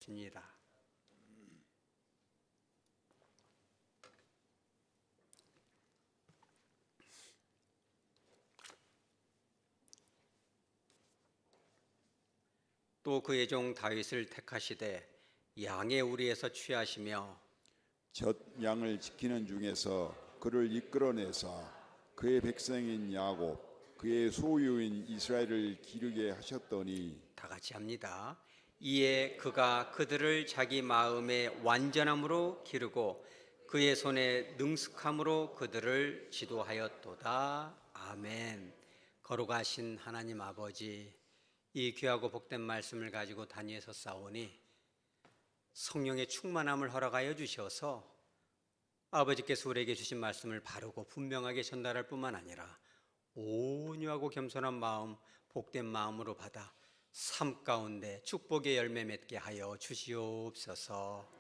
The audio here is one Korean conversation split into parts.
입니다. 또 그의 종 다윗을 택하시되 양의 우리에서 취하시며 젖 양을 지키는 중에서 그를 이끌어내사 그의 백성인 야곱 그의 소유인 이스라엘을 기르게 하셨더니. 다 같이 합니다. 이에 그가 그들을 자기 마음의 완전함으로 기르고 그의 손에 능숙함으로 그들을 지도하였도다. 아멘. 거룩하신 하나님 아버지, 이 귀하고 복된 말씀을 가지고 단위에서 싸우니 성령의 충만함을 허락하여 주셔서 아버지께서 우리에게 주신 말씀을 바르고 분명하게 전달할 뿐만 아니라 온유하고 겸손한 마음, 복된 마음으로 받아 삶 가운데 축복의 열매 맺게 하여 주시옵소서.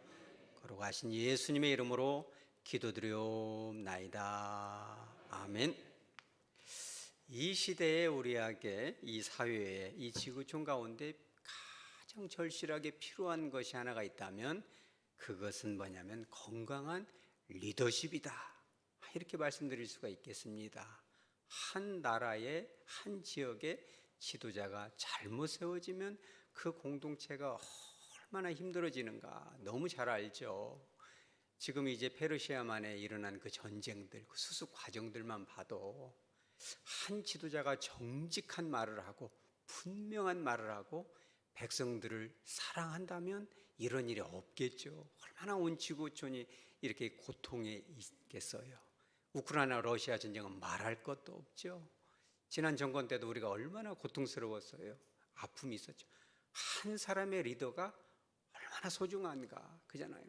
거룩하신 예수님의 이름으로 기도드리옵나이다. 아멘. 이 시대에 우리에게, 이 사회에, 이 지구촌 가운데 가장 절실하게 필요한 것이 하나가 있다면 그것은 뭐냐면 건강한 리더십이다, 이렇게 말씀드릴 수가 있겠습니다. 한 나라의 한 지역의 지도자가 잘못 세워지면 그 공동체가 얼마나 힘들어지는가 너무 잘 알죠. 지금 이제 페르시아만에 일어난 그 전쟁들, 그 수습 과정들만 봐도 한 지도자가 정직한 말을 하고 분명한 말을 하고 백성들을 사랑한다면 이런 일이 없겠죠. 얼마나 온 지구촌이 이렇게 고통에 있겠어요. 우크라이나 러시아 전쟁은 말할 것도 없죠. 지난 정권 때도 우리가 얼마나 고통스러웠어요. 아픔이 있었죠. 한 사람의 리더가 얼마나 소중한가, 그잖아요.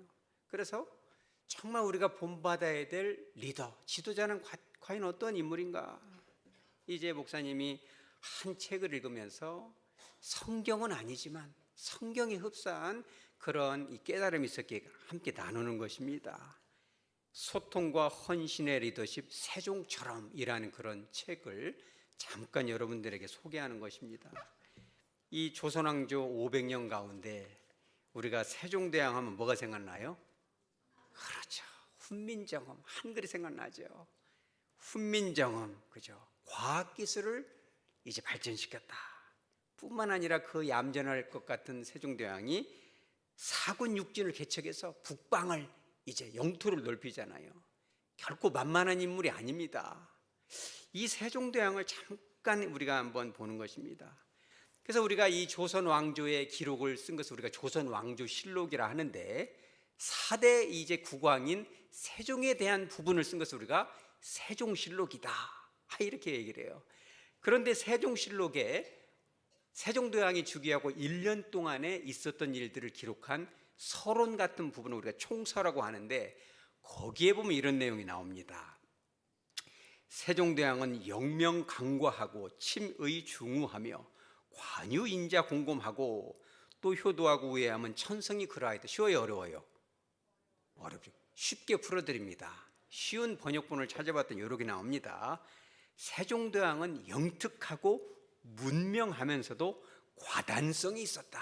그래서 정말 우리가 본받아야 될 리더, 지도자는 과연 어떤 인물인가. 이제 목사님이 한 책을 읽으면서 성경은 아니지만 성경에 흡사한 그런 이 깨달음이 있었기에 함께 나누는 것입니다. 소통과 헌신의 리더십 세종처럼이라는 그런 책을 잠깐 여러분들에게 소개하는 것입니다. 이 조선왕조 500년 가운데 우리가 세종대왕 하면 뭐가 생각나요? 그렇죠. 훈민정음, 한글이 생각나죠. 훈민정음, 그죠? 과학기술을 이제 발전시켰다 뿐만 아니라 그 얌전할 것 같은 세종대왕이 사군 육진을 개척해서 북방을 이제 영토를 넓히잖아요. 결코 만만한 인물이 아닙니다. 이 세종대왕을 잠깐 우리가 한번 보는 것입니다. 그래서 우리가 이 조선 왕조의 기록을 쓴 것을 우리가 조선 왕조실록이라 하는데 4대 이제 국왕인 세종에 대한 부분을 쓴 것을 우리가 세종실록이다, 이렇게 얘기를 해요. 그런데 세종실록에 세종대왕이 즉위하고 1년 동안에 있었던 일들을 기록한 서론 같은 부분을 우리가 총서라고 하는데 거기에 보면 이런 내용이 나옵니다. 세종대왕은 영명강과하고 침의중후하며 관유인자 공검하고 또 효도하고 우애함은 천성이 그러하이다. 쉬워요, 어려워요? 어렵죠. 쉽게 풀어드립니다. 쉬운 번역본을 찾아봤더니 이렇게 나옵니다. 세종대왕은 영특하고 문명하면서도 과단성이 있었다.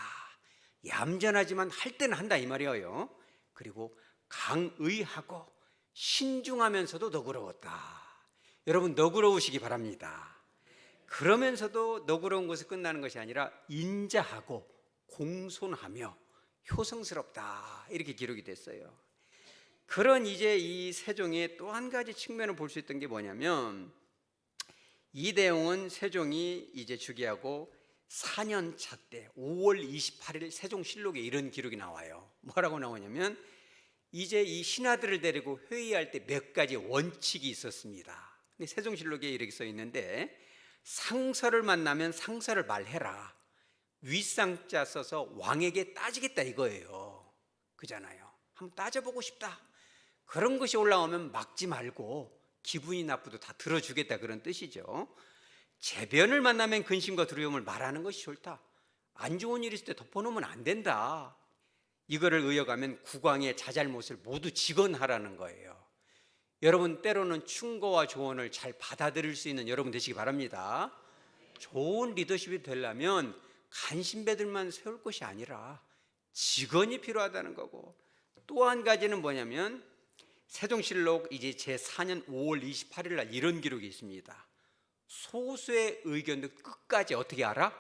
얌전하지만 할 때는 한다, 이 말이에요. 그리고 강의하고 신중하면서도 너그러웠다. 여러분, 너그러우시기 바랍니다. 그러면서도 너그러운 것에 끝나는 것이 아니라 인자하고 공손하며 효성스럽다, 이렇게 기록이 됐어요. 그런 이제 이 세종의 또 한 가지 측면을 볼 수 있던 게 뭐냐면 이대용은 세종이 이제 즉위하고 4년 차 때 5월 28일 세종실록에 이런 기록이 나와요. 뭐라고 나오냐면 이제 이 신하들을 데리고 회의할 때 몇 가지 원칙이 있었습니다. 근데 세종실록에 이렇게 써 있는데 상서를 만나면 상서를 말해라. 윗상자 써서 왕에게 따지겠다, 이거예요. 그잖아요. 한번 따져보고 싶다. 그런 것이 올라오면 막지 말고 기분이 나쁘도 다 들어주겠다, 그런 뜻이죠. 재변을 만나면 근심과 두려움을 말하는 것이 좋다. 안 좋은 일 있을 때 덮어놓으면 안 된다. 이거를 이어가면 국왕의 자잘못을 모두 직언하라는 거예요. 여러분, 때로는 충고와 조언을 잘 받아들일 수 있는 여러분 되시기 바랍니다. 좋은 리더십이 되려면 간신배들만 세울 것이 아니라 직원이 필요하다는 거고, 또 한 가지는 뭐냐면 세종실록 이제 제4년 5월 28일 날 이런 기록이 있습니다. 소수의 의견도 끝까지 어떻게 알아?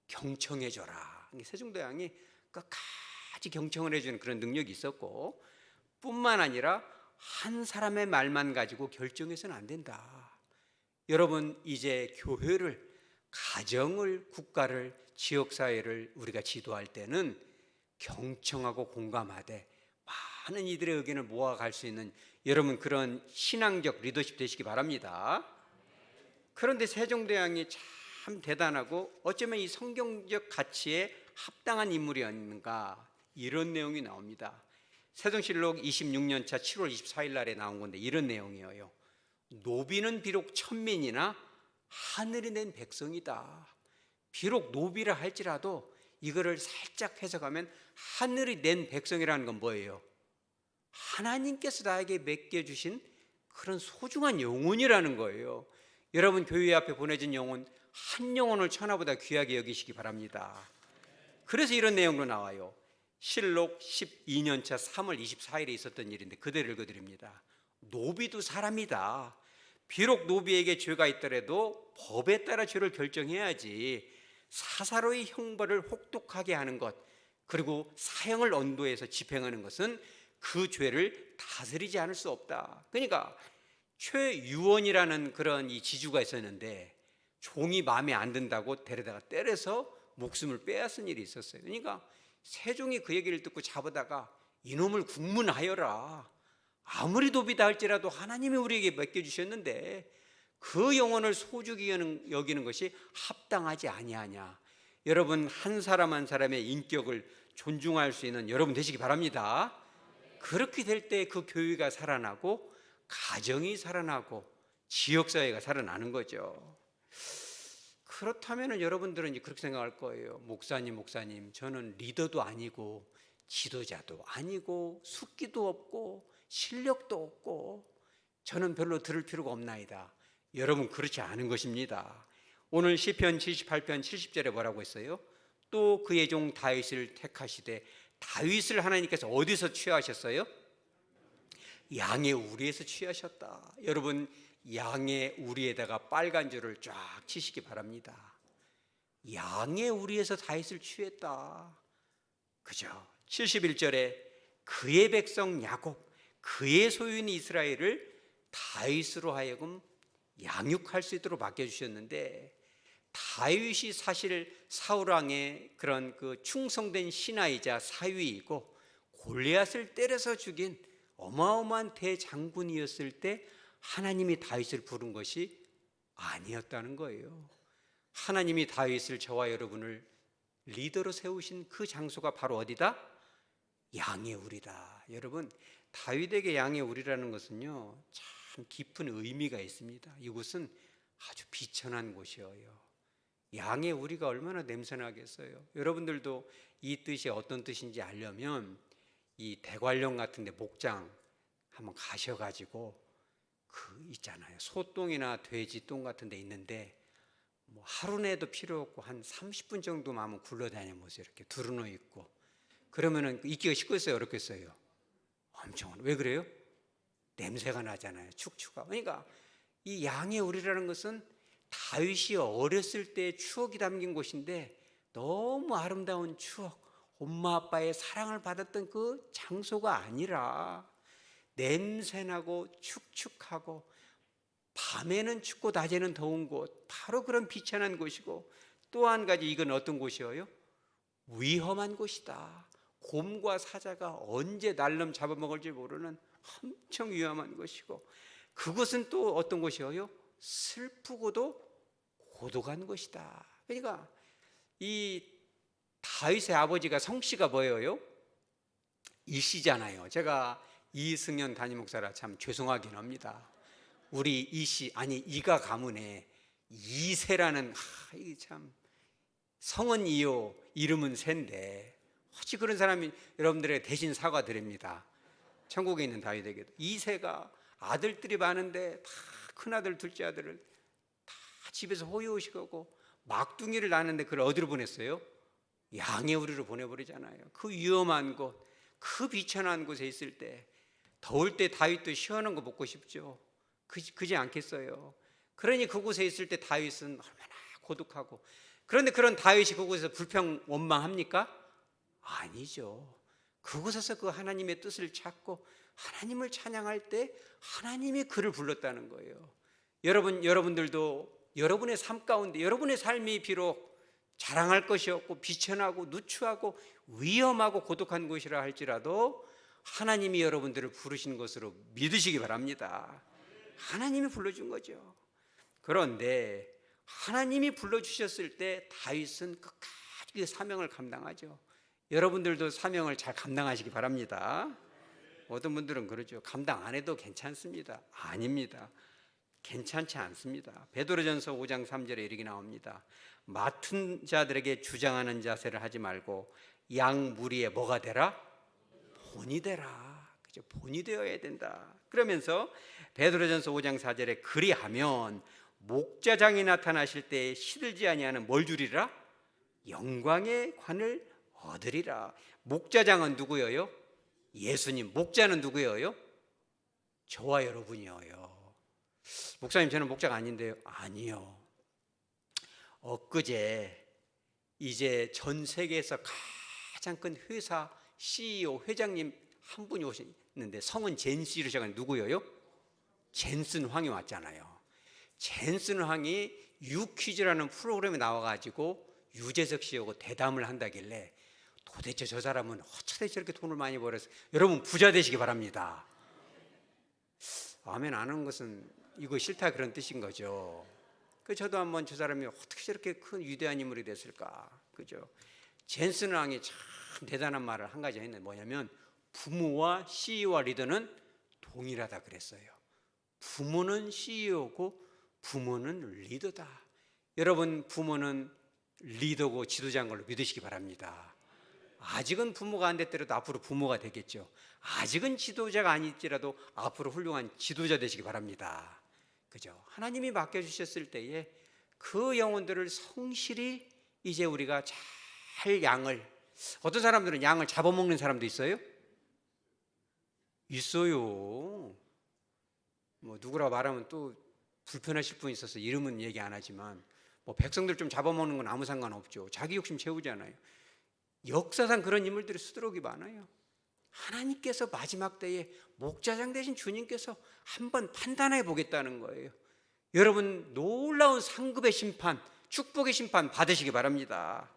경청해줘라. 세종대왕이 끝까지 경청을 해주는 그런 능력이 있었고, 뿐만 아니라 한 사람의 말만 가지고 결정해서는 안 된다. 여러분, 이제 교회를, 가정을, 국가를, 지역사회를 우리가 지도할 때는 경청하고 공감하되 많은 이들의 의견을 모아갈 수 있는 여러분 그런 신앙적 리더십 되시기 바랍니다. 그런데 세종대왕이 참 대단하고 어쩌면 이 성경적 가치에 합당한 인물이었는가, 이런 내용이 나옵니다. 세종실록 26년차 7월 24일 날에 나온 건데 이런 내용이에요. 노비는 비록 천민이나 하늘이 낸 백성이다. 비록 노비라 할지라도 이거를 살짝 해석하면 하늘이 낸 백성이라는 건 뭐예요? 하나님께서 나에게 맡겨주신 그런 소중한 영혼이라는 거예요. 여러분, 교회 앞에 보내진 영혼 한 영혼을 천하보다 귀하게 여기시기 바랍니다. 그래서 이런 내용으로 나와요. 실록 12년차 3월 24일에 있었던 일인데 그대로 읽어드립니다. 노비도 사람이다. 비록 노비에게 죄가 있더라도 법에 따라 죄를 결정해야지 사사로이 형벌을 혹독하게 하는 것, 그리고 사형을 언도해서 집행하는 것은 그 죄를 다스리지 않을 수 없다. 그러니까 최유원이라는 그런 이 지주가 있었는데 종이 마음에 안 든다고 데려다가 때려서 목숨을 빼앗은 일이 있었어요. 그러니까 세종이 그 얘기를 듣고 잡아다가 이놈을 국문하여라. 아무리 도비다 할지라도 하나님이 우리에게 맡겨주셨는데 그 영혼을 소중히 여기는 것이 합당하지 아니하냐. 여러분, 한 사람 한 사람의 인격을 존중할 수 있는 여러분 되시기 바랍니다. 그렇게 될 때 그 교회가 살아나고 가정이 살아나고 지역사회가 살아나는 거죠. 그렇다면 여러분들은 이제 그렇게 생각할 거예요. 목사님, 저는 리더도 아니고 지도자도 아니고 숙기도 없고 실력도 없고 저는 별로 들을 필요가 없나이다. 여러분, 그렇지 않은 것입니다. 오늘 시편 78편 70절에 뭐라고 했어요? 또 그의 종 다윗을 택하시되, 다윗을 하나님께서 어디서 취하셨어요? 양의 우리에서 취하셨다. 여러분, 양의 우리에다가 빨간 줄을 쫙 치시기 바랍니다. 양의 우리에서 다윗을 취했다. 그죠? 71절에 그의 백성 야곱, 그의 소유인 이스라엘을 다윗으로 하여금 양육할 수 있도록 맡겨주셨는데, 다윗이 사실 사울 왕의 그런 그 충성된 신하이자 사위이고 골리앗을 때려서 죽인 어마어마한 대장군이었을 때 하나님이 다윗을 부른 것이 아니었다는 거예요. 하나님이 다윗을, 저와 여러분을 리더로 세우신 그 장소가 바로 어디다? 양의 우리다. 여러분, 다윗에게 양의 우리라는 것은요 참 깊은 의미가 있습니다. 이곳은 아주 비천한 곳이에요. 양의 우리가 얼마나 냄새나겠어요. 여러분들도 이 뜻이 어떤 뜻인지 알려면 이 대관령 같은 데 목장 한번 가셔가지고 그 있잖아요, 소똥이나 돼지 똥 같은 데 있는데 뭐 하루 내도 필요 없고 한 30분 정도만 한번 굴러다녀 보세요. 이렇게 두루누 있고 그러면은 있기가 쉽겠어요, 어렵겠어요? 엄청. 왜 그래요? 냄새가 나잖아요, 축축하고. 그러니까 이 양의 우리라는 것은 다윗이 어렸을 때 추억이 담긴 곳인데 너무 아름다운 추억, 엄마 아빠의 사랑을 받았던 그 장소가 아니라 냄새나고 축축하고 밤에는 춥고 낮에는 더운 곳, 바로 그런 비천한 곳이고, 또 한 가지 이건 어떤 곳이에요? 위험한 곳이다. 곰과 사자가 언제 날름 잡아먹을지 모르는 엄청 위험한 곳이고, 그곳은 또 어떤 곳이에요? 슬프고도 고독한 곳이다. 그러니까 이 다윗의 아버지가 성씨가 뭐예요? 이씨잖아요. 제가 이승현 담임 목사라 참 죄송하긴 합니다. 우리 이씨, 아니 이가 가문에 이세라는, 이게 참 성은 이요 이름은 세인데 어찌 그런 사람이 여러분들에게 대신 사과드립니다. 천국에 있는 다윗에게도. 이세가 아들들이 많은데 다 큰아들 둘째 아들을 다 집에서 호의호식하고 막둥이를 낳았는데 그걸 어디로 보냈어요? 양의 우리로 보내버리잖아요. 그 위험한 곳, 그 비천한 곳에 있을 때, 더울 때 다윗도 시원한 거 먹고 싶죠. 그지 않겠어요? 그러니 그곳에 있을 때 다윗은 얼마나 고독하고, 그런데 그런 다윗이 그곳에서 불평 원망합니까? 아니죠. 그곳에서 그 하나님의 뜻을 찾고 하나님을 찬양할 때 하나님이 그를 불렀다는 거예요. 여러분들도 여러분의 삶 가운데 여러분의 삶이 비록 자랑할 것이 없고 비천하고 누추하고 위험하고 고독한 곳이라 할지라도 하나님이 여러분들을 부르신 것으로 믿으시기 바랍니다. 하나님이 불러준 거죠. 그런데 하나님이 불러주셨을 때 다윗은 끝까지 그 사명을 감당하죠. 여러분들도 사명을 잘 감당하시기 바랍니다. 어떤 분들은 그러죠. 감당 안 해도 괜찮습니다. 아닙니다. 괜찮지 않습니다. 베드로전서 5장 3절에 이렇게 나옵니다. 맡은 자들에게 주장하는 자세를 하지 말고 양 무리에 뭐가 되라? 본이 되라. 그죠? 본이 되어야 된다. 그러면서 베드로전서 5장 4절에 그리하면 목자장이 나타나실 때 시들지 아니하는 뭘 주리라? 영광의 관을 얻으리라. 목자장은 누구예요? 예수님. 목자는 누구예요? 저와 여러분이에요. 목사님 저는 목자가 아닌데요. 아니요. 엊그제 이제 전 세계에서 가장 큰 회사 CEO 회장님 한 분이 오셨는데 성은 젠스 이러셔서 누구예요? 젠슨 황이 왔잖아요. 젠슨 황이 유퀴즈라는 프로그램에 나와가지고 유재석 씨하고 대담을 한다길래 도대체 저 사람은 어쩌다 저렇게 돈을 많이 벌어서 여러분 부자 되시기 바랍니다. 아멘 안 하는 것은 이거 싫다 그런 뜻인 거죠. 그 저도 한번 저 사람이 어떻게 저렇게 큰 위대한 인물이 됐을까, 그죠? 젠슨 왕이 참 대단한 말을 한 가지 했는데 뭐냐면 부모와 CEO와 리더는 동일하다 그랬어요. 부모는 CEO고 부모는 리더다. 여러분 부모는 리더고 지도자인 걸로 믿으시기 바랍니다. 아직은 부모가 안 됐더라도 앞으로 부모가 되겠죠. 아직은 지도자가 아닐지라도 앞으로 훌륭한 지도자 되시기 바랍니다. 그죠? 하나님이 맡겨주셨을 때에 그 영혼들을 성실히 이제 우리가 잘 양을, 어떤 사람들은 양을 잡아먹는 사람도 있어요? 있어요. 뭐 누구라 말하면 또 불편하실 분 있어서 이름은 얘기 안 하지만 뭐 백성들 좀 잡아먹는 건 아무 상관없죠. 자기 욕심 채우잖아요. 역사상 그런 인물들이 수두룩이 많아요. 하나님께서 마지막 때에 목자장 되신 주님께서 한번 판단해 보겠다는 거예요. 여러분 놀라운 상급의 심판, 축복의 심판 받으시기 바랍니다.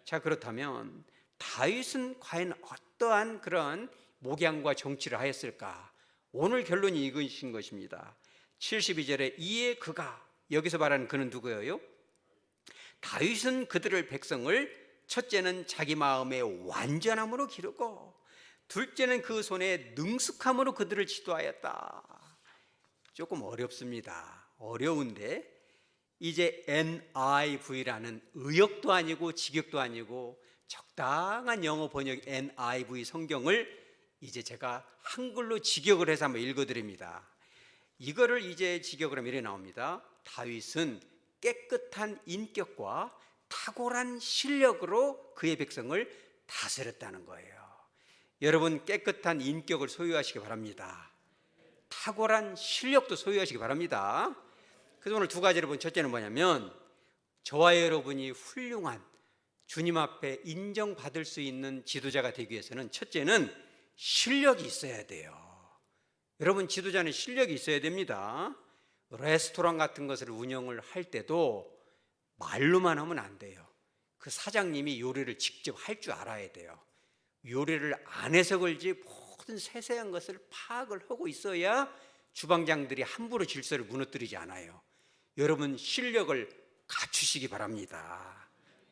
자, 그렇다면 다윗은 과연 어떠한 그런 목양과 정치를 하였을까? 오늘 결론이 이것인 것입니다. 72절에 이에 그가, 여기서 말하는 그는 누구예요? 다윗은 그들을 백성을 첫째는 자기 마음의 완전함으로 기르고 둘째는 그 손의 능숙함으로 그들을 지도하였다. 조금 어렵습니다. 어려운데 이제 NIV라는 의역도 아니고 직역도 아니고 적당한 영어 번역 NIV 성경을 이제 제가 한글로 직역을 해서 한번 읽어드립니다. 이거를 이제 직역을 하면 이렇게 나옵니다. 다윗은 깨끗한 인격과 탁월한 실력으로 그의 백성을 다스렸다는 거예요. 여러분 깨끗한 인격을 소유하시기 바랍니다. 탁월한 실력도 소유하시기 바랍니다. 그래서 오늘 두 가지를 본 첫째는 뭐냐면 저와 여러분이 훌륭한 주님 앞에 인정받을 수 있는 지도자가 되기 위해서는 첫째는 실력이 있어야 돼요. 여러분 지도자는 실력이 있어야 됩니다. 레스토랑 같은 것을 운영을 할 때도 말로만 하면 안 돼요. 그 사장님이 요리를 직접 할 줄 알아야 돼요. 요리를 안 해서 그런지 모든 세세한 것을 파악을 하고 있어야 주방장들이 함부로 질서를 무너뜨리지 않아요. 여러분 실력을 갖추시기 바랍니다.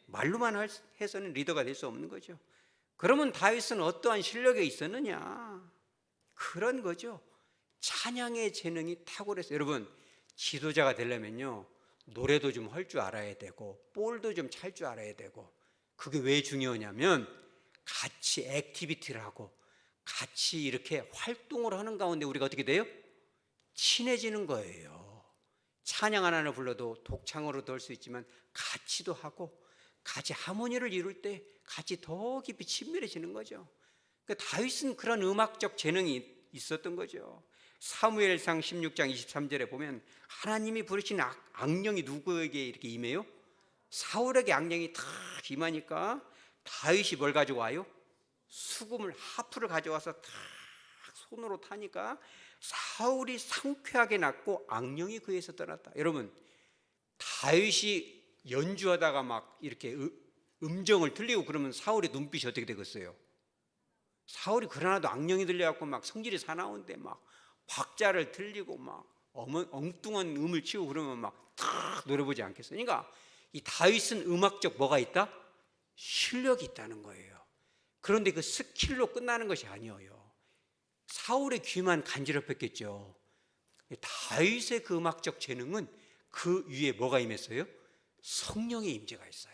말로만 해서는 리더가 될 수 없는 거죠. 그러면 다윗은 어떠한 실력이 있었느냐? 그런 거죠. 찬양의 재능이 탁월해서. 여러분 지도자가 되려면요 노래도 좀 할 줄 알아야 되고 볼도 좀 찰 줄 알아야 되고. 그게 왜 중요하냐면 같이 액티비티를 하고 같이 이렇게 활동을 하는 가운데 우리가 어떻게 돼요? 친해지는 거예요. 찬양 하나를 불러도 독창으로도 할 수 있지만 같이도 하고 같이 하모니를 이룰 때 같이 더 깊이 친밀해지는 거죠. 그러니까 다윗은 그런 음악적 재능이 있었던 거죠. 사무엘상 16장 23절에 보면 하나님이 부르신 악령이 누구에게 이렇게 임해요? 사울에게 악령이 탁 임하니까 다윗이 뭘 가지고 와요? 수금을, 하프를 가져와서 탁 손으로 타니까 사울이 상쾌하게 났고 악령이 그에서 떠났다. 여러분, 다윗이 연주하다가 막 이렇게 음정을 들리고 그러면 사울의 눈빛이 어떻게 되겠어요? 사울이 그러나도 악령이 들려갖고 막 성질이 사나운데 막 박자를 틀리고 막 엉뚱한 음을 치고 그러면 막 탁 노려보지 않겠어요? 그러니까 이 다윗은 음악적 뭐가 있다? 실력이 있다는 거예요. 그런데 그 스킬로 끝나는 것이 아니에요. 사울의 귀만 간지럽혔겠죠. 다윗의 그 음악적 재능은 그 위에 뭐가 임했어요? 성령의 임재가 있어요.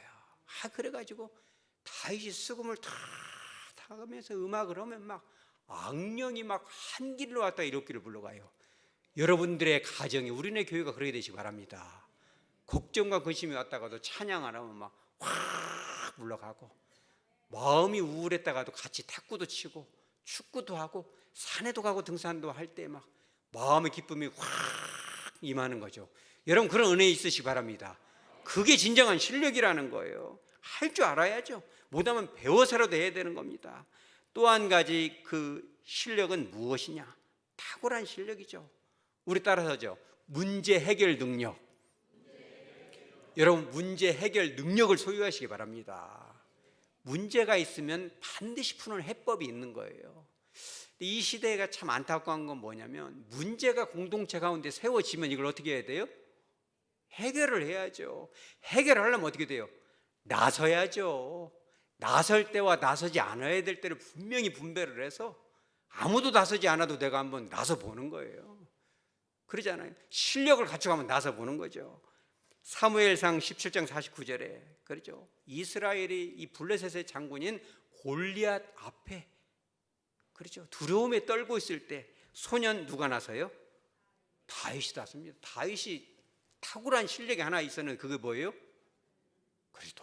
그래가지고 다윗이 수금을 다 타면서 음악을 하면 막 악령이 막 한 길로 왔다 이렇기를 불러가요. 여러분들의 가정이, 우리네 교회가 그러게 되시기 바랍니다. 걱정과 근심이 왔다가도 찬양 안 하면 막 확 물러가고, 마음이 우울했다가도 같이 탁구도 치고 축구도 하고 산에도 가고 등산도 할 때 막 마음의 기쁨이 확 임하는 거죠. 여러분, 그런 은혜 있으시기 바랍니다. 그게 진정한 실력이라는 거예요. 할 줄 알아야죠. 못하면 배워서라도 해야 되는 겁니다. 또 한 가지 그 실력은 무엇이냐? 탁월한 실력이죠. 우리 따라서죠. 문제 해결 능력. 여러분, 문제 해결 능력을 소유하시기 바랍니다. 문제가 있으면 반드시 푸는 해법이 있는 거예요. 이 시대가 참 안타까운 건 뭐냐면, 문제가 공동체 가운데 세워지면 이걸 어떻게 해야 돼요? 해결을 해야죠. 해결하려면 어떻게 돼요? 나서야죠. 나설 때와 나서지 않아야 될 때를 분명히 분배를 해서 아무도 나서지 않아도 내가 한번 나서 보는 거예요. 그러잖아요. 실력을 갖추고 한번 나서 보는 거죠. 사무엘상 17장 49절에 그렇죠. 이스라엘이 이 블레셋의 장군인 골리앗 앞에 그렇죠. 두려움에 떨고 있을 때 소년 누가 나서요? 다윗이 나섭니다. 다윗이 탁월한 실력이 하나 있었는데 그게 뭐예요? 그래서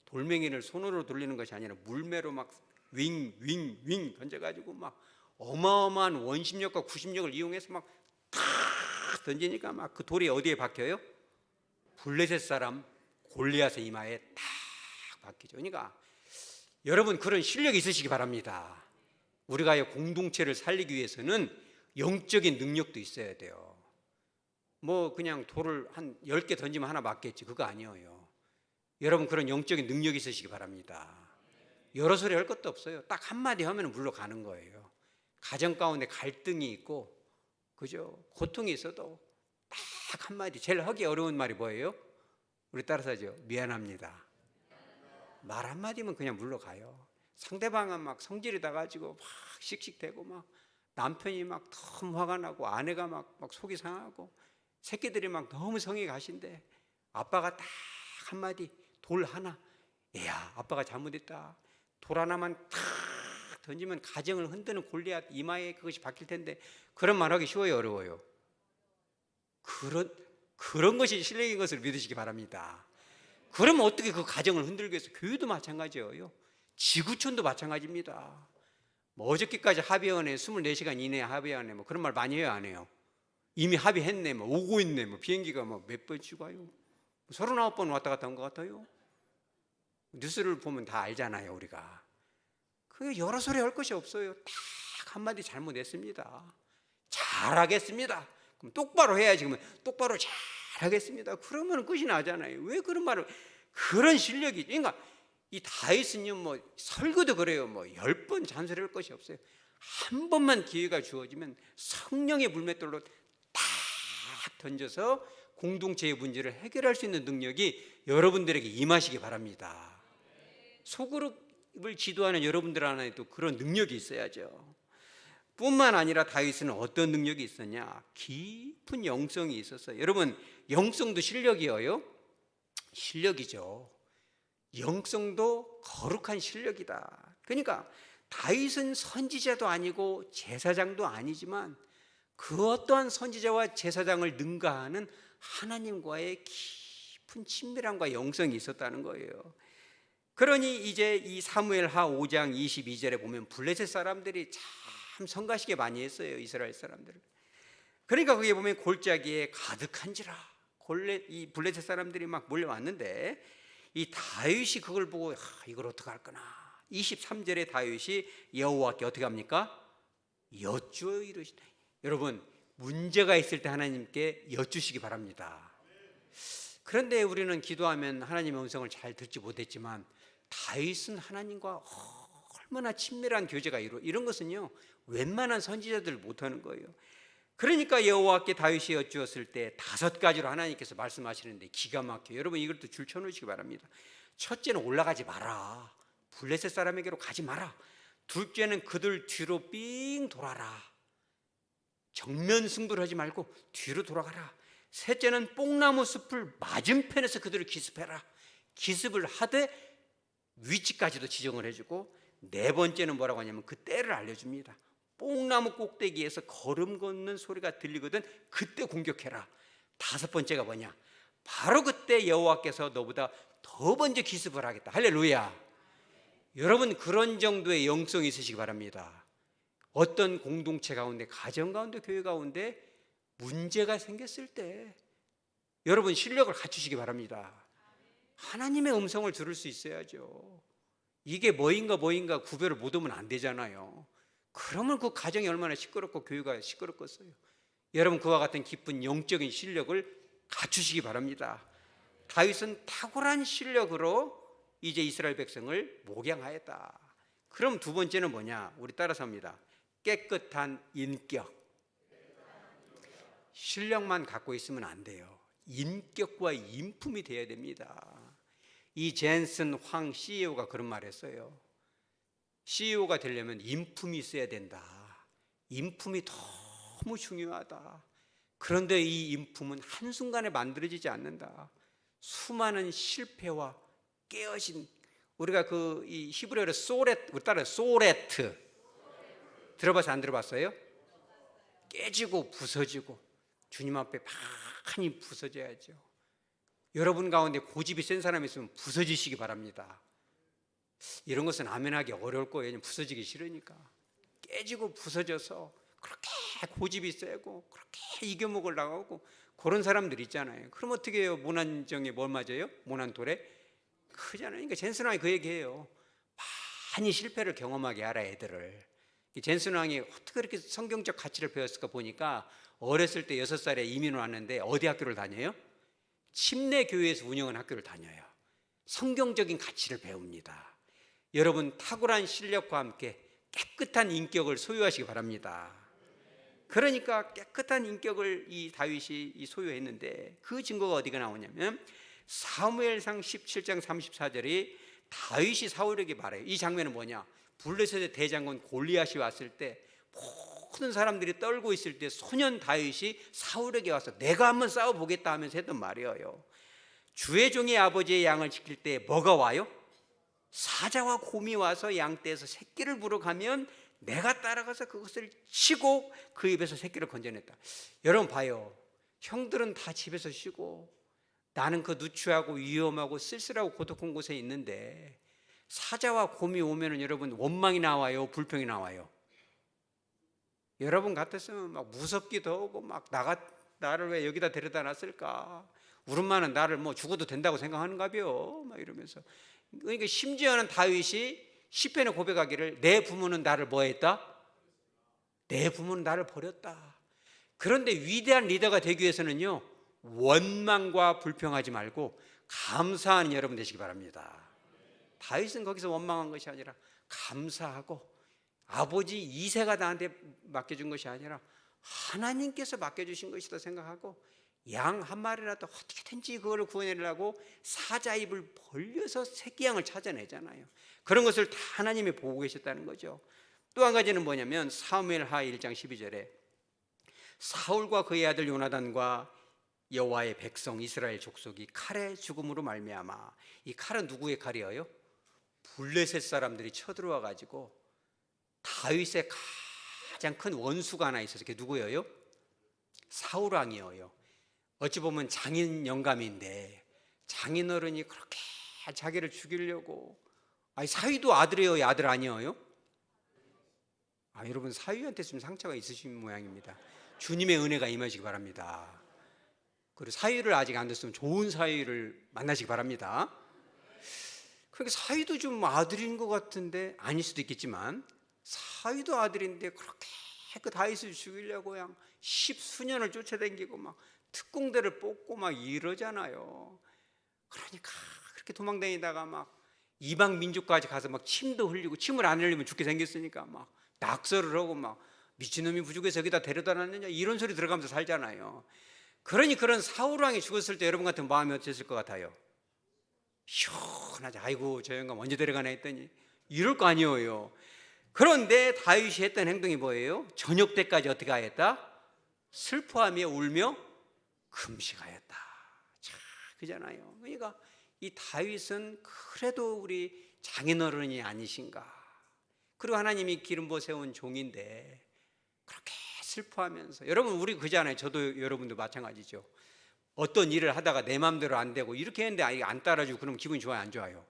돌멩이를 손으로 돌리는 것이 아니라 물매로 막 윙 던져가지고 막 어마어마한 원심력과 구심력을 이용해서 막 탁 던지니까 막 그 돌이 어디에 박혀요? 블레셋 사람 골리앗의 이마에 탁 박히죠. 그러니까 여러분, 그런 실력이 있으시기 바랍니다. 우리가 공동체를 살리기 위해서는 영적인 능력도 있어야 돼요. 뭐 그냥 돌을 한 10개 던지면 하나 맞겠지, 그거 아니에요. 여러분, 그런 영적인 능력이 있으시기 바랍니다. 여러 소리 할 것도 없어요. 딱 한마디 하면 물러가는 거예요. 가정 가운데 갈등이 있고 그죠? 고통이 있어도 딱 한마디, 제일 하기 어려운 말이 뭐예요? 우리 따라서 하죠. 미안합니다. 말 한마디면 그냥 물러가요. 상대방은 막 성질이 나가지고 막 씩씩대고 막 남편이 막 너무 화가 나고 아내가 막 속이 상하고 새끼들이 막 너무 성이 가신데 아빠가 딱 한마디, 돌 하나, 야 아빠가 잘못했다, 돌 하나만 탁 던지면 가정을 흔드는 골리앗 이마에 그것이 박힐 텐데, 그런 말 하기 쉬워요, 어려워요? 그런 것이 실력인 것을 믿으시기 바랍니다. 그러면 어떻게 그 가정을 흔들겠어요? 교회도 마찬가지예요. 지구촌도 마찬가지입니다. 뭐 어저께까지 합의원에 24시간 이내에 합의원에 뭐 그런 말 많이 해요, 안 해요? 이미 합의했네, 뭐 오고 있네, 뭐 비행기가 뭐 몇 번씩 와요. 39번 왔다 갔다 한 것 같아요. 뉴스를 보면 다 알잖아요, 우리가. 그 여러 소리 할 것이 없어요. 딱 한마디 잘못했습니다. 잘하겠습니다. 그럼 똑바로 해야지. 그러면 똑바로 잘하겠습니다. 그러면 끝이 나잖아요. 왜 그런 말을, 그런 실력이. 그러니까 이 다윗은요, 뭐 설교도 그래요. 뭐 10번 잔소리할 것이 없어요. 한 번만 기회가 주어지면 성령의 물맷돌로 딱 던져서 공동체의 문제를 해결할 수 있는 능력이 여러분들에게 임하시기 바랍니다. 소그룹을 지도하는 여러분들 안에도 그런 능력이 있어야죠. 뿐만 아니라 다윗은 어떤 능력이 있었냐? 깊은 영성이 있었어요. 여러분, 영성도 실력이에요? 실력이죠. 영성도 거룩한 실력이다. 그러니까 다윗은 선지자도 아니고 제사장도 아니지만 그 어떠한 선지자와 제사장을 능가하는 하나님과의 깊은 친밀함과 영성이 있었다는 거예요. 그러니 이제 이 사무엘하 5장 22절에 보면 블레셋 사람들이 참 성가시게 많이 했어요, 이스라엘 사람들을. 그러니까 거기에 보면 골짜기에 가득한지라 이 블레셋 사람들이 막 몰려왔는데 이 다윗이 그걸 보고 이걸 어떻게 할거나 23절에 다윗이 여호와께 어떻게 합니까? 여쭈어 이르시되. 여러분, 문제가 있을 때 하나님께 여쭈시기 바랍니다. 그런데 우리는 기도하면 하나님의 음성을 잘 듣지 못했지만 다윗은 하나님과 얼마나 친밀한 교제가 이런 것은요 웬만한 선지자들 못하는 거예요. 그러니까 여호와께 다윗이 여쭈었을 때 5가지로 하나님께서 말씀하시는데 기가 막혀요. 여러분, 이것도 줄 쳐놓으시기 바랍니다. 첫째는 올라가지 마라. 블레셋 사람에게로 가지 마라. 둘째는 그들 뒤로 삥 돌아라. 정면 승부를 하지 말고 뒤로 돌아가라. 셋째는 뽕나무 숲을 맞은편에서 그들을 기습해라. 기습을 하되 위치까지도 지정을 해주고, 네 번째는 뭐라고 하냐면 그 때를 알려줍니다. 뽕나무 꼭대기에서 걸음 걷는 소리가 들리거든 그때 공격해라. 5번째가 뭐냐? 바로 그때 여호와께서 너보다 더 먼저 기습을 하겠다. 할렐루야. 여러분, 그런 정도의 영성이 있으시기 바랍니다. 어떤 공동체 가운데, 가정 가운데, 교회 가운데 문제가 생겼을 때 여러분 실력을 갖추시기 바랍니다. 하나님의 음성을 들을 수 있어야죠. 이게 뭐인가 구별을 못하면 안 되잖아요. 그러면 그 가정이 얼마나 시끄럽고 교회가 시끄럽겠어요. 여러분, 그와 같은 기쁜 영적인 실력을 갖추시기 바랍니다. 다윗은 탁월한 실력으로 이제 이스라엘 백성을 목양하였다. 그럼 두 번째는 뭐냐? 우리 따라서 합니다. 깨끗한 인격. 실력만 갖고 있으면 안 돼요. 인격과 인품이 되어야 됩니다. 이 젠슨 황 CEO가 그런 말 했어요. CEO가 되려면 인품이 있어야 된다. 인품이 너무 중요하다. 그런데 이 인품은 한순간에 만들어지지 않는다. 수많은 실패와 깨어진, 우리가 이 히브리어로 우리 따라 소레트 들어봐서 안 들어봤어요? 깨지고 부서지고 주님 앞에 많이 부서져야죠. 여러분 가운데 고집이 센 사람이 있으면 부서지시기 바랍니다. 이런 것은 아멘하기 어려울 거예요. 부서지기 싫으니까. 깨지고 부서져서 그렇게 고집이 세고 그렇게 이겨먹을 나가고 그런 사람들 있잖아요. 그럼 어떻게 해요? 모난정에 뭘 맞아요? 모난돌에 크잖아요. 그러니까 젠슨 왕이 그 얘기해요. 많이 실패를 경험하게 하라, 애들을. 젠슨 왕이 어떻게 그렇게 성경적 가치를 배웠을까 보니까 어렸을 때 6살에 이민을 왔는데 어디 학교를 다녀요? 침례교회에서 운영한 학교를 다녀요. 성경적인 가치를 배웁니다. 여러분, 탁월한 실력과 함께 깨끗한 인격을 소유하시기 바랍니다. 그러니까 깨끗한 인격을 이 다윗이 소유했는데 그 증거가 어디가 나오냐면 사무엘상 17장 34절이 다윗이 사울에게 말해요. 이 장면은 뭐냐? 블레셋의 대장군 골리앗이 왔을 때 모든 사람들이 떨고 있을 때 소년 다윗이 사울에게 와서 내가 한번 싸워보겠다 하면서 했던 말이에요. 주의 종의 아버지의 양을 지킬 때 뭐가 와요? 사자와 곰이 와서 양떼에서 새끼를 물어가면 내가 따라가서 그것을 치고 그 입에서 새끼를 건져냈다. 여러분 봐요. 형들은 다 집에서 쉬고 나는 그 누추하고 위험하고 쓸쓸하고 고독한 곳에 있는데 사자와 곰이 오면은 여러분 원망이 나와요? 불평이 나와요? 여러분 같았으면 막 무섭기도 하고 막 나를 왜 여기다 데려다 놨을까? 우리 엄마는 나를 뭐 죽어도 된다고 생각하는가벼? 막 이러면서. 그러니까 심지어는 다윗이 시편에 고백하기를 내 부모는 나를 뭐 했다? 내 부모는 나를 버렸다. 그런데 위대한 리더가 되기 위해서는요, 원망과 불평하지 말고 감사하는 여러분 되시기 바랍니다. 다윗은 거기서 원망한 것이 아니라 감사하고 아버지 이새가 나한테 맡겨준 것이 아니라 하나님께서 맡겨주신 것이다 생각하고 양 한 마리라도 어떻게든지 그걸 구해내려고 사자 입을 벌려서 새끼 양을 찾아내잖아요. 그런 것을 다 하나님이 보고 계셨다는 거죠. 또 한 가지는 뭐냐면 사무엘하 1장 12절에 사울과 그의 아들 요나단과 여호와의 백성 이스라엘 족속이 칼의 죽음으로 말미암아. 이 칼은 누구의 칼이에요? 블레셋 사람들이 쳐들어와 가지고 다윗의 가장 큰 원수가 하나 있어서 그게 누구예요? 사울 왕이에요. 어찌 보면 장인 영감인데 장인어른이 그렇게 자기를 죽이려고, 아니 사위도 아들이에요, 아들 아니에요? 여러분 사위한테 좀 상처가 있으신 모양입니다. 주님의 은혜가 임하시기 바랍니다. 그리고 사위를 아직 안 됐으면 좋은 사위를 만나시기 바랍니다. 그러니까 사위도 좀 아들인 것 같은데, 아닐 수도 있겠지만 사위도 아들인데 그렇게 그 다윗을 죽이려고 그냥 십수년을 쫓아다니고 막 특공대를 뽑고 막 이러잖아요. 그러니까 그렇게 도망다니다가 막 이방 민족까지 가서 막 침도 흘리고, 침을 안 흘리면 죽게 생겼으니까 막 낙서를 하고 막 미친놈이 부족해서 여기다 데려다 놨느냐 이런 소리 들어가면서 살잖아요. 그러니 그런 사울왕이 죽었을 때 여러분 같은 마음이 어땠을 것 같아요? 시원하지. 아이고 저 영감 언제 데려가나 했더니 이럴 거 아니에요. 그런데 다윗이 했던 행동이 뭐예요? 저녁 때까지 어떻게 하였다? 슬퍼하며 울며 금식하였다. 참 그잖아요. 그러니까 이 다윗은 그래도 우리 장인어른이 아니신가. 그리고 하나님이 기름 부어 세운 종인데 그렇게 슬퍼하면서, 여러분 우리 그잖아요. 저도 여러분도 마찬가지죠. 어떤 일을 하다가 내 마음대로 안 되고 이렇게 했는데 안 따라주고 그러면 기분이 좋아요, 안 좋아요?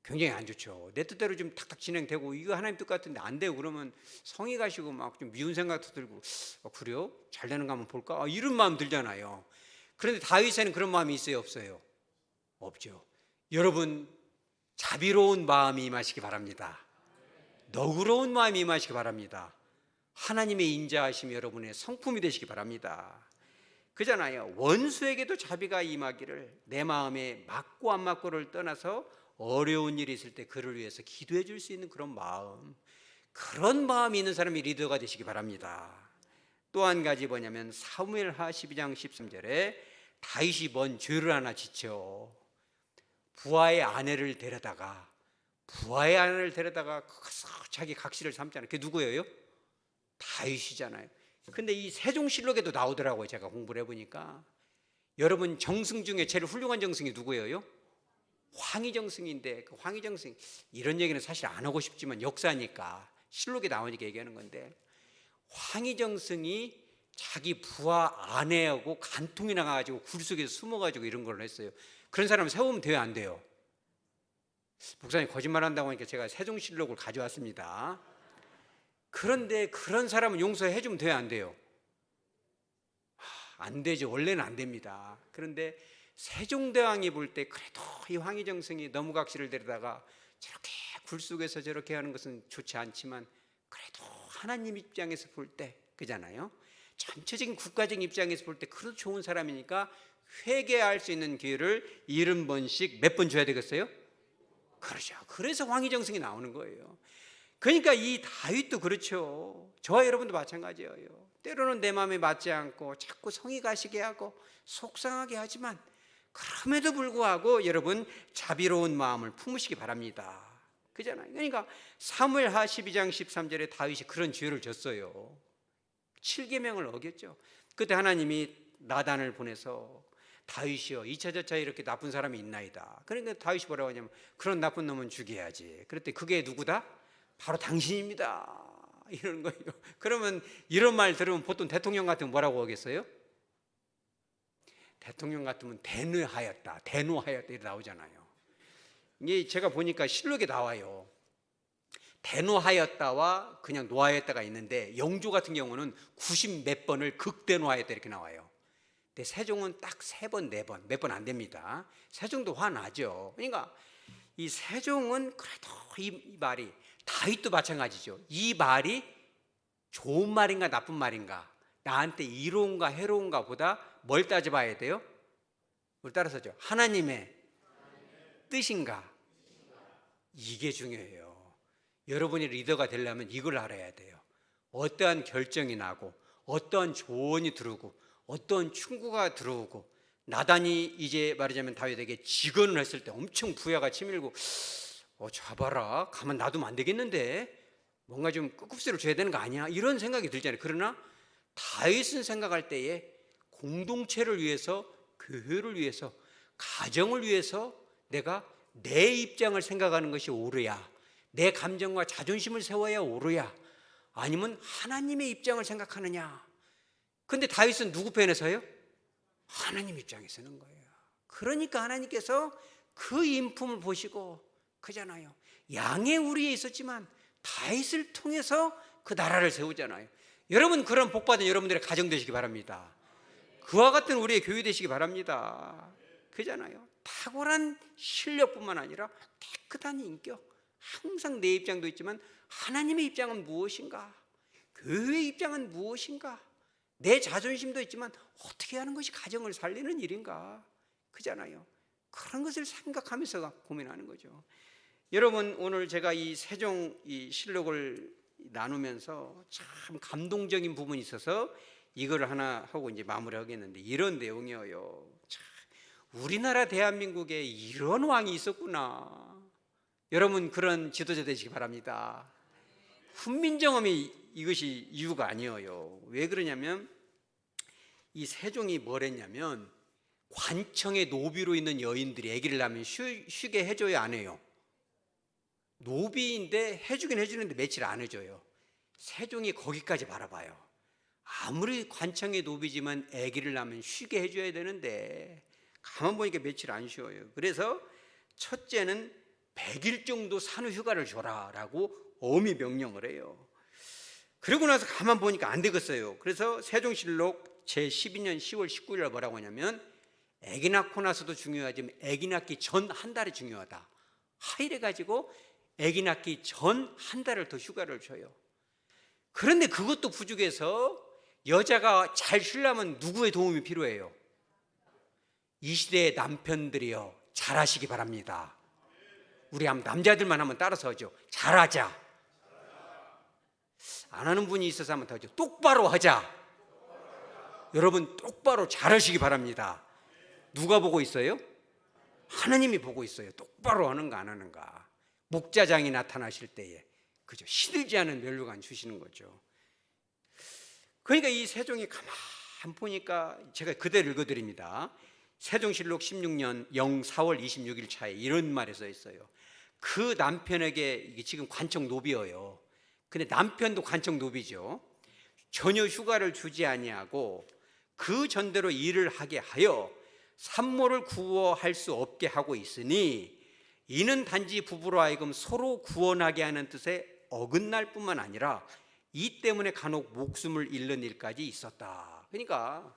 굉장히 안 좋죠. 내 뜻대로 좀 탁탁 진행되고 이거 하나님 뜻 같은데 안 되고 그러면 성이 가시고 막 좀 미운 생각도 들고, 그래요? 잘 되는 거 한번 볼까? 이런 마음 들잖아요. 그런데 다윗에는 그런 마음이 있어요, 없어요? 없죠. 여러분 자비로운 마음이 임하시기 바랍니다. 너그러운 마음이 임하시기 바랍니다. 하나님의 인자하심이 여러분의 성품이 되시기 바랍니다. 그잖아요. 원수에게도 자비가 임하기를, 내 마음에 맞고 안 맞고를 떠나서 어려운 일이 있을 때 그를 위해서 기도해 줄 수 있는 그런 마음, 그런 마음이 있는 사람이 리더가 되시기 바랍니다. 또 한 가지 뭐냐면 사무엘하 12장 13절에 다윗이 뭔 죄를 하나 지쳐 부하의 아내를 데려다가 자기 각시를 삼잖아요. 그게 누구예요? 다윗이잖아요. 근데 이 세종실록에도 나오더라고요. 제가 공부를 해보니까. 여러분 정승 중에 제일 훌륭한 정승이 누구예요? 황희정승인데, 그 황희정승, 이런 얘기는 사실 안 하고 싶지만 역사니까 실록에 나오니까 얘기하는 건데, 황희정승이 자기 부하 아내하고 간통이 나가가지고 굴 속에서 숨어가지고 이런 걸 했어요. 그런 사람 세우면 돼요, 안 돼요? 목사님 거짓말한다고 하니까 제가 세종실록을 가져왔습니다. 그런데 그런 사람은 용서해 주면 돼요, 안 돼요? 안 되죠. 원래는 안 됩니다. 그런데 세종대왕이 볼 때 그래도 이 황희정승이 너무각시를 데려다가 저렇게 굴 속에서 저렇게 하는 것은 좋지 않지만, 그래도 하나님 입장에서 볼 때, 그잖아요. 전체적인 국가적인 입장에서 볼 때 그래도 좋은 사람이니까 회개할 수 있는 기회를 70번씩 몇 번 줘야 되겠어요? 그러죠. 그래서 황희정승이 나오는 거예요. 그러니까 이 다윗도 그렇죠. 저와 여러분도 마찬가지예요. 때로는 내 마음에 맞지 않고 자꾸 성이 가시게 하고 속상하게 하지만, 그럼에도 불구하고 여러분 자비로운 마음을 품으시기 바랍니다. 그잖아요. 그러니까 사무엘하 12장 13절에 다윗이 그런 죄를 졌어요. 7계명을 어겼죠. 그때 하나님이 나단을 보내서 다윗이여 이차저차 이렇게 나쁜 사람이 있나이다. 그러니까 다윗이 뭐라고 하냐면 그런 나쁜 놈은 죽여야지. 그랬더니 그게 누구다? 바로 당신입니다. 이러는 거예요. 그러면 이런 말 들으면 보통 대통령 같으면 뭐라고 하겠어요? 대통령 같으면 대노하였다 이렇게 나오잖아요. 이게 제가 보니까 실록에 나와요. 대노하였다와 그냥 노하였다가 있는데, 영조 같은 경우는 90몇 번을 극대노하였다 이렇게 나와요. 근데 세종은 딱 3번, 4번, 몇 번 안 됩니다. 세종도 화나죠. 그러니까 이 세종은 그래도 이 말이, 다윗도 마찬가지죠. 이 말이 좋은 말인가 나쁜 말인가, 나한테 이로운가 해로운가 보다 뭘 따져봐야 돼요? 뭘 따라서죠? 하나님의 뜻인가? 이게 중요해요. 여러분이 리더가 되려면 이걸 알아야 돼요. 어떠한 결정이 나고 어떠한 조언이 들어오고 어떠한 충고가 들어오고, 나단이 이제 말하자면 다윗에게 직언을 했을 때 엄청 부야가 치밀고, 잡아라, 가만 놔두면 안 되겠는데 뭔가 좀 끄급수를 줘야 되는 거 아니야? 이런 생각이 들잖아요. 그러나 다윗은 생각할 때에 공동체를 위해서, 교회를 위해서, 가정을 위해서 내가 내 입장을 생각하는 것이 옳으야, 내 감정과 자존심을 세워야 옳으야, 아니면 하나님의 입장을 생각하느냐. 근데 다윗은 누구 편에 서요? 하나님 입장에 서는 거예요. 그러니까 하나님께서 그 인품을 보시고, 그잖아요, 양의 우리에 있었지만 다윗을 통해서 그 나라를 세우잖아요. 여러분, 그런 복받은 여러분들의 가정 되시기 바랍니다. 그와 같은 우리의 교회 되시기 바랍니다. 그잖아요. 탁월한 실력뿐만 아니라 깨끗한 인격, 항상 내 입장도 있지만 하나님의 입장은 무엇인가, 교회의 입장은 무엇인가, 내 자존심도 있지만 어떻게 하는 것이 가정을 살리는 일인가, 그잖아요. 그런 것을 생각하면서 고민하는 거죠. 여러분, 오늘 제가 이 세종 이 실록을 나누면서 참 감동적인 부분이 있어서 이걸 하나 하고 이제 마무리하겠는데, 이런 내용이에요. 참, 우리나라 대한민국에 이런 왕이 있었구나. 여러분, 그런 지도자 되시기 바랍니다. 훈민정음이 이것이 이유가 아니에요. 왜 그러냐면, 이 세종이 뭘 했냐면, 관청의 노비로 있는 여인들이 아기를 낳으면 쉬게 해줘야 안 해요. 노비인데 해주긴 해주는데 며칠 안 해줘요. 세종이 거기까지 바라봐요. 아무리 관청의 노비지만 아기를 낳으면 쉬게 해줘야 되는데 가만 보니까 며칠 안 쉬어요. 그래서 첫째는 100일 정도 산후휴가를 줘라라고 엄히 명령을 해요. 그러고 나서 가만 보니까 안 되겠어요. 그래서 세종실록 제12년 10월 19일에 뭐라고 하냐면, 아기 낳고 나서도 중요하지만 아기 낳기 전 한 달이 중요하다. 이래 가지고 아기 낳기 전 한 달을 더 휴가를 줘요. 그런데 그것도 부족해서 여자가 잘 쉬려면 누구의 도움이 필요해요? 이 시대의 남편들이요, 잘하시기 바랍니다. 우리 남자들만 한번 따라서 하죠. 잘하자. 안 하는 분이 있어서 한번 더 하죠. 똑바로 하자. 여러분, 똑바로 잘하시기 바랍니다. 누가 보고 있어요? 하나님이 보고 있어요. 똑바로 하는가 안 하는가. 목자장이 나타나실 때에, 그죠, 시들지 않은 면류관 주시는 거죠. 그러니까 이 세종이 가만 보니까, 제가 그대로 읽어드립니다. 세종실록 16년 04월 26일 차에 이런 말이 써 있어요. 그 남편에게, 이게 지금 관청 노비예요. 근데 남편도 관청 노비죠. 전혀 휴가를 주지 아니하고 그 전대로 일을 하게 하여 산모를 구원할 수 없게 하고 있으니, 이는 단지 부부로 하여금 서로 구원하게 하는 뜻에 어긋날 뿐만 아니라 이 때문에 간혹 목숨을 잃는 일까지 있었다. 그러니까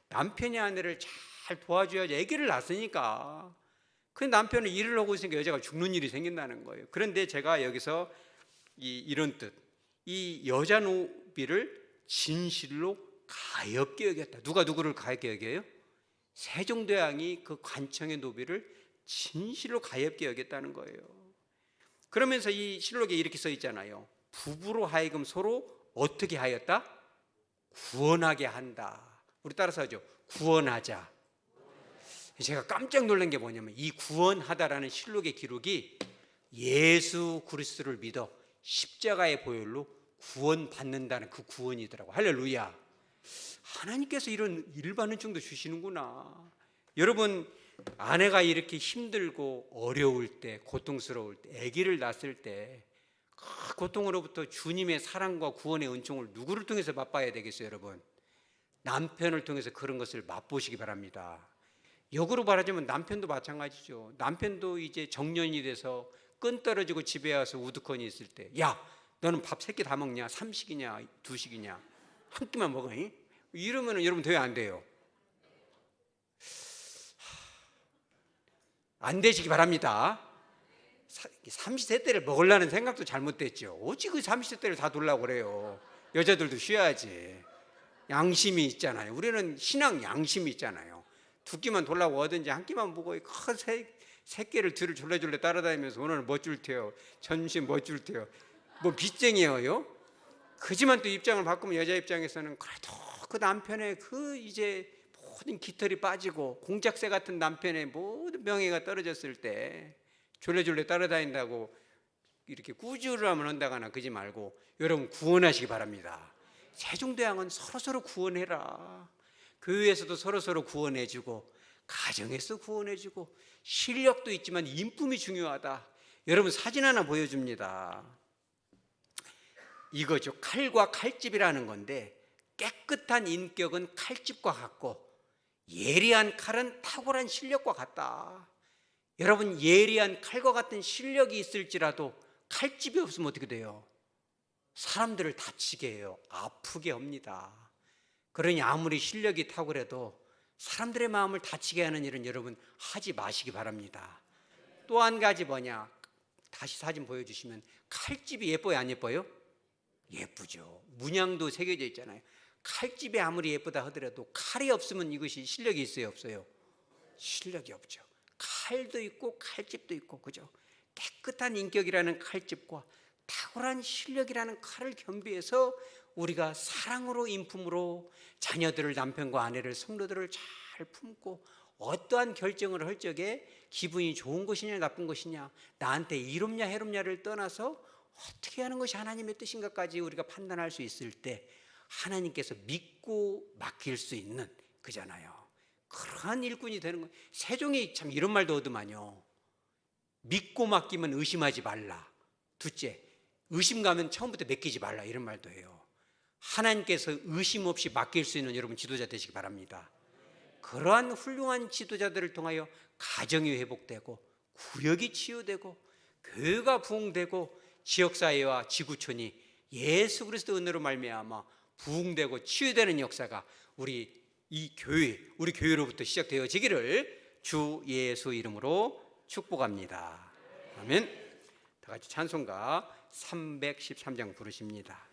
남편이 아내를 잘 도와줘야지. 아기를 낳았으니까. 그 남편은 일을 하고 있으니까 여자가 죽는 일이 생긴다는 거예요. 그런데 제가 여기서 이런 뜻, 이 여자 노비를 진실로 가엾게 여겼다. 누가 누구를 가엾게 여겨요? 세종대왕이 그 관청의 노비를 진실로 가엾게 여겼다는 거예요. 그러면서 이 실록에 이렇게 써 있잖아요. 부부로 하여금 서로 어떻게 하였다? 구원하게 한다. 우리 따라서 하죠. 구원하자. 제가 깜짝 놀란 게 뭐냐면, 이 구원하다라는 실록의 기록이 예수 그리스도를 믿어 십자가의 보혈로 구원받는다는 그 구원이더라고. 할렐루야. 하나님께서 이런 일반은총도 주시는구나. 여러분, 아내가 이렇게 힘들고 어려울 때, 고통스러울 때, 아기를 낳았을 때 그 고통으로부터 주님의 사랑과 구원의 은총을 누구를 통해서 맛봐야 되겠어요? 여러분, 남편을 통해서 그런 것을 맛보시기 바랍니다. 역으로 말하자면 남편도 마찬가지죠. 남편도 이제 정년이 돼서 끈 떨어지고 집에 와서 우두커니 있을 때, 야, 너는 밥 3끼 다 먹냐? 3식이냐? 2식이냐? 한 끼만 먹어? 이러면 여러분 돼요, 안 돼요? 안 되시기 바랍니다. 삼시세끼를 먹으려는 생각도 잘못됐죠. 어찌 그 삼시세끼를 다 두려고 그래요? 여자들도 쉬어야지. 양심이 있잖아요. 우리는 신앙 양심이 있잖아요. 2끼만 돌라고 하든지 한 끼만 보고 큰 새끼를 뒤를 졸래졸래 따라다니면서 오늘 뭐 줄 테요? 점심 뭐 줄 테요? 뭐 빚쟁이에요? 그지만 또 입장을 바꾸면 여자 입장에서는 그래도 그 남편의 그 이제 모든 깃털이 빠지고 공작새 같은 남편의 모든 명예가 떨어졌을 때 졸래졸래 따라다닌다고 이렇게 꾸지람을 한다거나 그러지 말고 여러분 구원하시기 바랍니다. 세종대왕은 서로서로 구원해라. 교회에서도 서로서로 구원해주고 가정에서 구원해주고 실력도 있지만 인품이 중요하다. 여러분 사진 하나 보여줍니다. 이거죠. 칼과 칼집이라는 건데 깨끗한 인격은 칼집과 같고 예리한 칼은 탁월한 실력과 같다. 여러분, 예리한 칼과 같은 실력이 있을지라도 칼집이 없으면 어떻게 돼요? 사람들을 다치게 해요. 아프게 합니다. 그러니 아무리 실력이 탁월해도 사람들의 마음을 다치게 하는 일은 여러분 하지 마시기 바랍니다. 또 한 가지 뭐냐? 다시 사진 보여주시면, 칼집이 예뻐요, 안 예뻐요? 예쁘죠. 문양도 새겨져 있잖아요. 칼집이 아무리 예쁘다 하더라도 칼이 없으면 이것이 실력이 있어요, 없어요? 실력이 없죠. 칼도 있고 칼집도 있고, 그죠? 깨끗한 인격이라는 칼집과 탁월한 실력이라는 칼을 겸비해서 우리가 사랑으로, 인품으로 자녀들을, 남편과 아내를, 성도들을 잘 품고 어떠한 결정을 할 적에 기분이 좋은 것이냐 나쁜 것이냐, 나한테 이롭냐 해롭냐를 떠나서 어떻게 하는 것이 하나님의 뜻인가까지 우리가 판단할 수 있을 때 하나님께서 믿고 맡길 수 있는, 그잖아요. 그러한 일꾼이 되는 거예요. 세종이 참 이런 말도 얻으면요, 믿고 맡기면 의심하지 말라. 둘째, 의심 가면 처음부터 맡기지 말라, 이런 말도 해요. 하나님께서 의심 없이 맡길 수 있는 여러분 지도자 되시기 바랍니다. 그러한 훌륭한 지도자들을 통하여 가정이 회복되고, 구역이 치유되고, 교회가 부흥되고, 지역사회와 지구촌이 예수 그리스도 은혜로 말미암아 부흥되고 치유되는 역사가 우리 이 교회, 우리 교회로부터 시작되어지기를 주 예수 이름으로 축복합니다. 아멘. 다 같이 찬송가 313장 부르십니다.